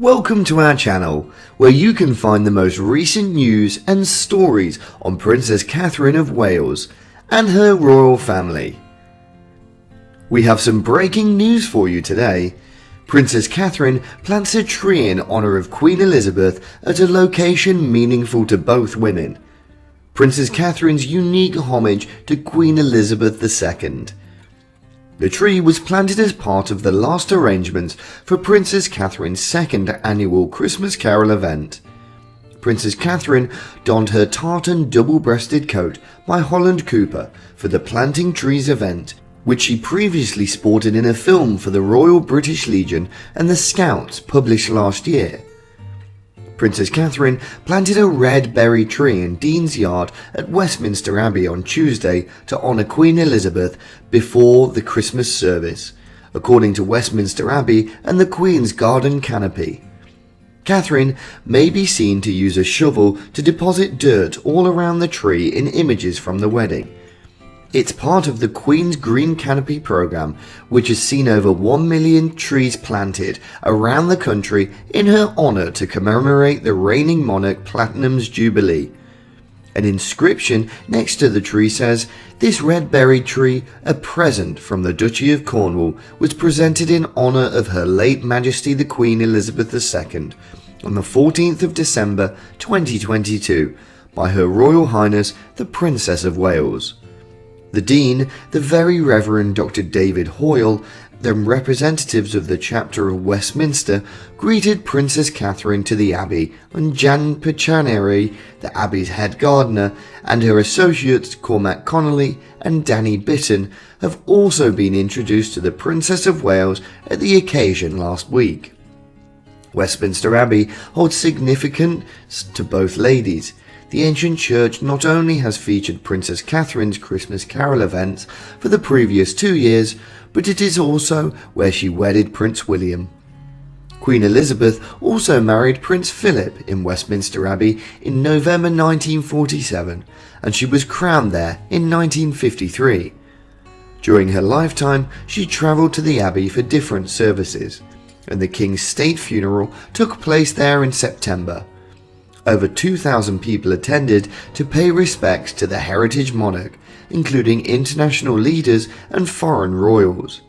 Welcome to our channel, where you can find the most recent news and stories on Princess Catherine of Wales and her royal family. We have some breaking news for you today. Princess Catherine plants a tree in honour of Queen Elizabeth at a location meaningful to both women. Princess Catherine's unique homage to Queen Elizabeth II. The tree was planted as part of the last arrangements for Princess Catherine's second annual Christmas Carol event. Princess Catherine donned her tartan double-breasted coat by Holland Cooper for the Planting Trees event, which she previously sported in a film for the Royal British Legion and the Scouts published last year. Princess Catherine planted a red berry tree in Dean's Yard at Westminster Abbey on Tuesday to honour Queen Elizabeth before the Christmas service, according to Westminster Abbey and the Queen's garden canopy. Catherine may be seen to use a shovel to deposit dirt all around the tree in images from the wedding. It's part of the Queen's Green Canopy programme, which has seen over 1 million trees planted around the country in her honour to commemorate the reigning monarch Platinum's Jubilee. An inscription next to the tree says, "This red-berried tree, a present from the Duchy of Cornwall, was presented in honour of Her late Majesty the Queen Elizabeth II on the 14th of December 2022 by Her Royal Highness the Princess of Wales." The Dean, the Very Reverend Dr. David Hoyle, the representatives of the chapter of Westminster, greeted Princess Catherine to the Abbey, and Jan Pichaneri, the Abbey's head gardener, and her associates Cormac Connolly and Danny Bitton have also been introduced to the Princess of Wales at the occasion last week. Westminster Abbey holds significance to both ladies. The ancient church not only has featured Princess Catherine's Christmas Carol events for the previous 2 years, but it is also where she wedded Prince William. Queen Elizabeth also married Prince Philip in Westminster Abbey in November 1947, and she was crowned there in 1953. During her lifetime, she travelled to the Abbey for different services, and the King's state funeral took place there in September. Over 2,000 people attended to pay respects to the heritage monarch, including international leaders and foreign royals.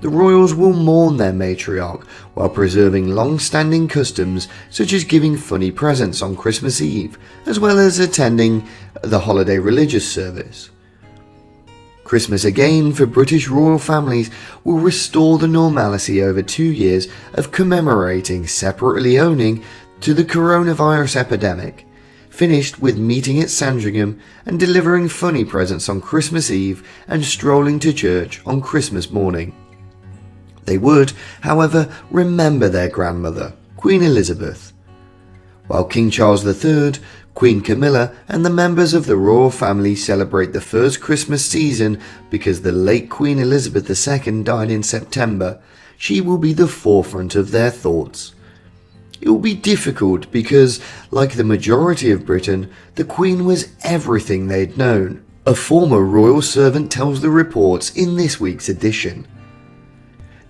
The royals will mourn their matriarch while preserving long-standing customs such as giving funny presents on Christmas Eve, as well as attending the holiday religious service. Christmas again for British royal families will restore the normality over 2 years of commemorating separately owning to the coronavirus epidemic, finished with meeting at Sandringham and delivering funny presents on Christmas Eve and strolling to church on Christmas morning. They would, however, remember their grandmother, Queen Elizabeth. While King Charles III, Queen Camilla and the members of the royal family celebrate the first Christmas season because the late Queen Elizabeth II died in September, she will be the forefront of their thoughts. It will be difficult because, like the majority of Britain, the Queen was everything they'd known. A former royal servant tells the reports in this week's edition.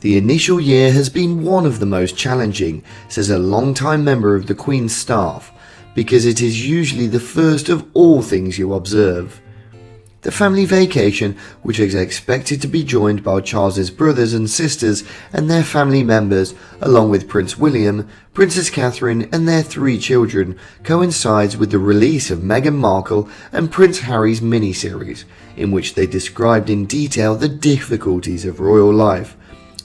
"The initial year has been one of the most challenging," says a long-time member of the Queen's staff, "because it is usually the first of all things you observe." The family vacation, which is expected to be joined by Charles's brothers and sisters and their family members, along with Prince William, Princess Catherine and their 3 children, coincides with the release of Meghan Markle and Prince Harry's miniseries, in which they described in detail the difficulties of royal life,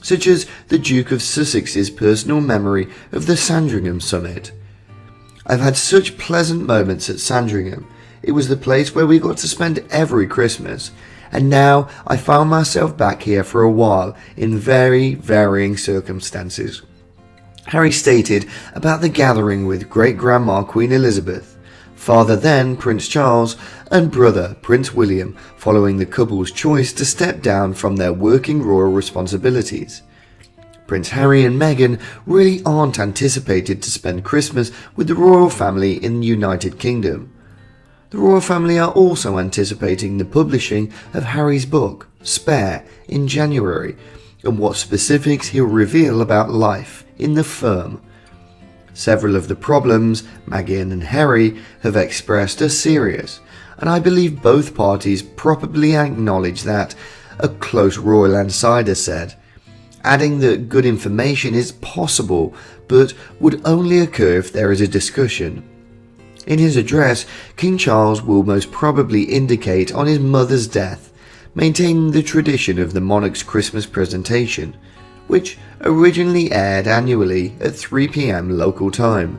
such as the Duke of Sussex's personal memory of the Sandringham summit. "I've had such pleasant moments at Sandringham. It was the place where we got to spend every Christmas, and now I found myself back here for a while in very varying circumstances," Harry stated about the gathering with great-grandma Queen Elizabeth, father then Prince Charles, and brother Prince William, following the couple's choice to step down from their working royal responsibilities. Prince Harry and Meghan really aren't anticipated to spend Christmas with the royal family in the United Kingdom. The royal family are also anticipating the publishing of Harry's book, Spare, in January, and what specifics he'll reveal about life in the firm. Several of the problems Meghan and Harry have expressed are serious, and I believe both parties probably acknowledge that, a close royal insider said, adding that good information is possible but would only occur if there is a discussion. In his address, King Charles will most probably indicate on his mother's death, maintaining the tradition of the monarch's Christmas presentation, which originally aired annually at 3 p.m. local time.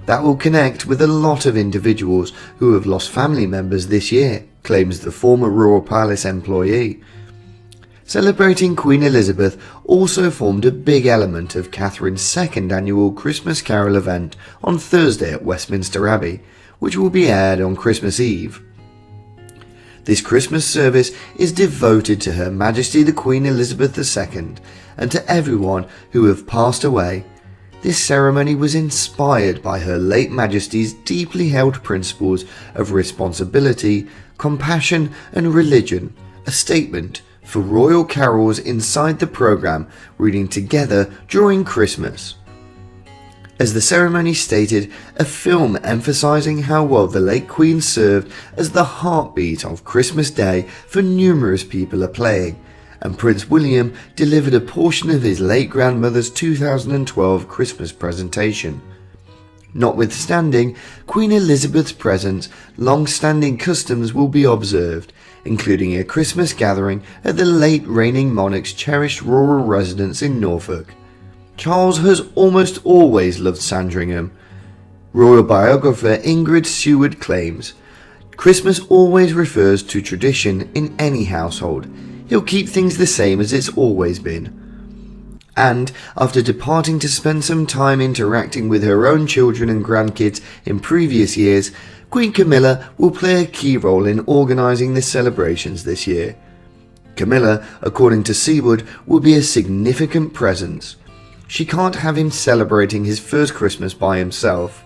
That will connect with a lot of individuals who have lost family members this year, claims the former Royal Palace employee. Celebrating Queen Elizabeth also formed a big element of Catherine's second annual Christmas Carol event on Thursday at Westminster Abbey, which will be aired on Christmas Eve. This Christmas service is devoted to Her Majesty the Queen Elizabeth II and to everyone who have passed away. This ceremony was inspired by Her late Majesty's deeply held principles of responsibility, compassion and religion, a statement for royal carols inside the programme reading together during Christmas. As the ceremony stated, a film emphasising how well the late Queen served as the heartbeat of Christmas Day for numerous people are playing, and Prince William delivered a portion of his late grandmother's 2012 Christmas presentation. Notwithstanding Queen Elizabeth's presence, long-standing customs will be observed, including a Christmas gathering at the late reigning monarch's cherished rural residence in Norfolk. Charles has almost always loved Sandringham. Royal biographer Ingrid Seward claims, "Christmas always refers to tradition in any household. He'll keep things the same as it's always been." And after departing to spend some time interacting with her own children and grandkids in previous years, Queen Camilla will play a key role in organising the celebrations this year. Camilla, according to Seward, will be a significant presence. She can't have him celebrating his first Christmas by himself.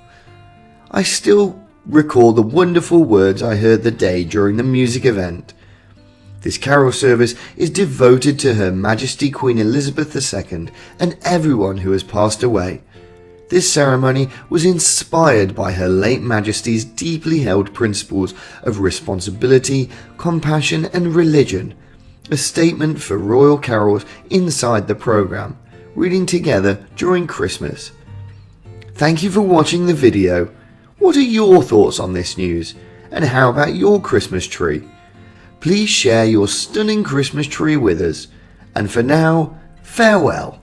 "I still recall the wonderful words I heard the day during the music event. This carol service is devoted to Her Majesty Queen Elizabeth II and everyone who has passed away. This ceremony was inspired by Her late Majesty's deeply held principles of responsibility, compassion and religion, a statement for royal carols inside the programme, reading together during Christmas." Thank you for watching the video. What are your thoughts on this news? And how about your Christmas tree? Please share your stunning Christmas tree with us. And for now, farewell.